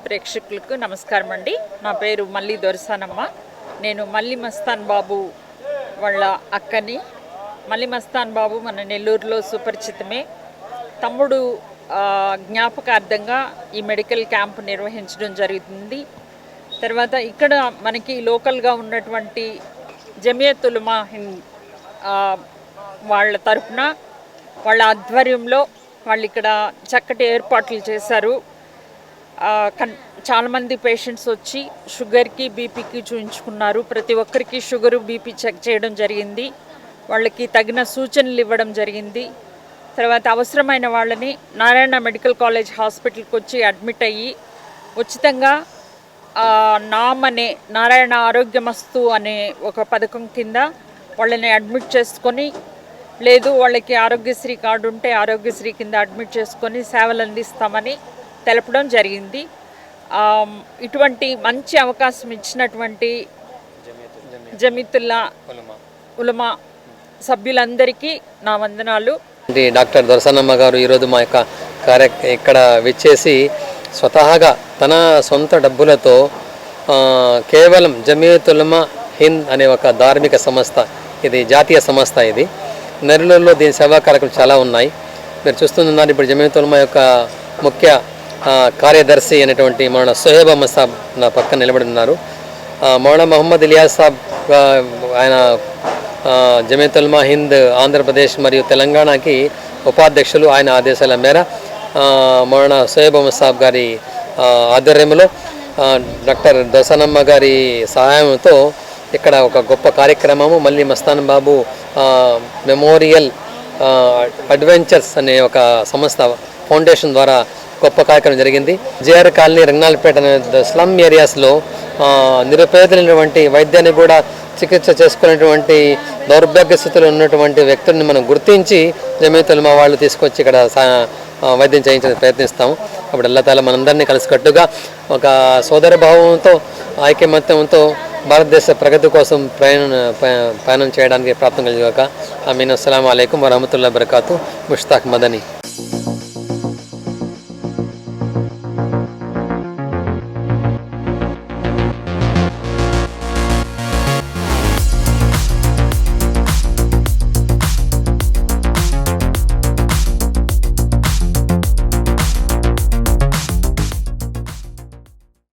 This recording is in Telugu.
ప్రేక్షకులకు నమస్కారం అండి. నా పేరు మల్లి దొరసానమ్మ. నేను మల్లి మస్తాన్ బాబు వాళ్ళ అక్కని. మల్లి మస్తాన్ బాబు మన నెల్లూరులో సుపరిచితమే. తమ్ముడు జ్ఞాపకార్థంగా ఈ మెడికల్ క్యాంప్ నిర్వహించడం జరుగుతుంది. తర్వాత ఇక్కడ మనకి లోకల్గా ఉన్నటువంటి జమియత్ ఉలమా హింద్ వాళ్ళ తరఫున వాళ్ళ ఆధ్వర్యంలో వాళ్ళు ఇక్కడ చక్కటి ఏర్పాట్లు చేశారు. చాలామంది పేషెంట్స్ వచ్చి షుగర్కి బీపీకి చూయించుకున్నారు. ప్రతి ఒక్కరికి షుగరు బీపీ చెక్ చేయడం జరిగింది. వాళ్ళకి తగిన సూచనలు ఇవ్వడం జరిగింది. తర్వాత అవసరమైన వాళ్ళని నారాయణ మెడికల్ కాలేజ్ హాస్పిటల్కి వచ్చి అడ్మిట్ అయ్యి ఉచితంగా నామ్ అనే నారాయణ ఆరోగ్యమస్తు అనే ఒక పథకం కింద వాళ్ళని అడ్మిట్ చేసుకొని, లేదు వాళ్ళకి ఆరోగ్యశ్రీ కార్డు ఉంటే ఆరోగ్యశ్రీ కింద అడ్మిట్ చేసుకొని సేవలు అందిస్తామని తెలపడం జరిగింది. ఇటువంటి మంచి అవకాశం ఇచ్చినటువంటి జమియతుల్లా ఉలమా సభ్యులందరికీ నా వందనాలు. డాక్టర్ దొరసానమ్మ గారు ఈరోజు మా యొక్క ఇక్కడ విచ్చేసి స్వతహాగా తన సొంత డబ్బులతో కేవలం జమియత్ ఉలమా హింద్ అనే ఒక ధార్మిక సంస్థ, ఇది జాతీయ సంస్థ, ఇది నెల్లూరులో దీని సేవా కార్యక్రమాలు చాలా ఉన్నాయి. మీరు చూస్తున్నారు ఇప్పుడు జమియత్ ఉలమా యొక్క ముఖ్య కార్యదర్శి అయినటువంటి మౌలానా సోహెబ్ అహ్మద్ సాబ్ నా పక్కన నిలబడి ఉన్నారు. మౌలానా మొహమ్మద్ ఇలియాస్ సాబ్ ఆయన జమియత్ ఉలమా హింద్ ఆంధ్రప్రదేశ్ మరియు తెలంగాణకి ఉపాధ్యక్షులు. ఆయన ఆదేశాల మేర మౌలానా సోహెబ్ అహ్మద్ సాబ్ గారి ఆధ్వర్యంలో డాక్టర్ దొరసానమ్మ గారి సహాయంతో ఇక్కడ ఒక గొప్ప కార్యక్రమము మల్లి మస్తాన్ బాబు మెమోరియల్ అడ్వెంచర్స్ అనే ఒక సంస్థ ఫౌండేషన్ ద్వారా గొప్ప కార్యక్రమం జరిగింది. జేఆర్ కాలనీ, రంగనాలపేట అనే స్లమ్ ఏరియాస్లో నిరుపేదలైనటువంటి వైద్యాన్ని కూడా చికిత్స చేసుకునేటువంటి దౌర్భాగ్య స్థితిలో ఉన్నటువంటి వ్యక్తుల్ని మనం గుర్తించి జమియత్ ఉలమా వాళ్ళు తీసుకొచ్చి ఇక్కడ వైద్యం చేయించడానికి ప్రయత్నిస్తాము. అప్పుడు అల్లాహ్ తాలా మనందరినీ కలిసికట్టుగా ఒక సోదర భావంతో ఐకమత్యంతో భారతదేశ ప్రగతి కోసం ప్రయాణం చేయడానికి ప్రాప్తం కలిగాక. ఆమీన్. అస్సలాము అలైకుం వరహమతుల్లాహి వబరకాతు. ముష్తాక్ మదనీ.